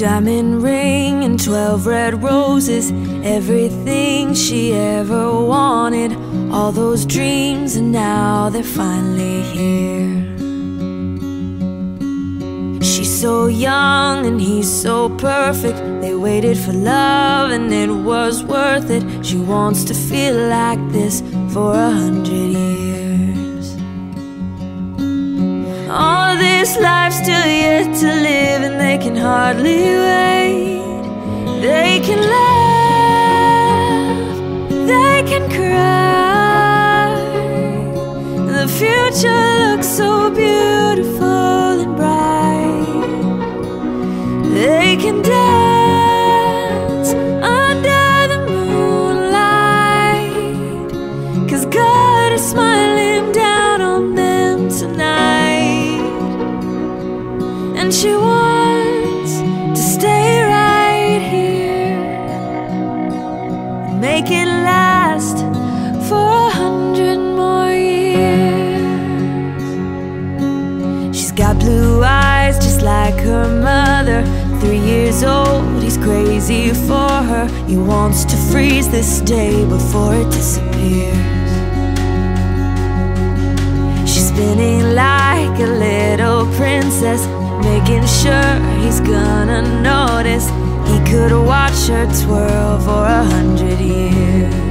diamond ring and 12 red roses, everything she ever wanted. All those dreams, and now they're finally here. She's so young and he's so perfect. They waited for love and it was worth it. She wants to feel like this for 100 years. All this life's still yet to live, and they can hardly wait. They can laugh, they can cry. The future looks so beautiful and bright. They can dance under the moonlight, 'cause God is smiling down on them tonight. And she wants to stay right here and make it last for 100 more years. She's got blue eyes just like her mother. 3 years old, he's crazy for her. He wants to freeze this day before it disappears. She's spinning like a little princess, making sure he's gonna notice. He could watch her twirl for 100 years.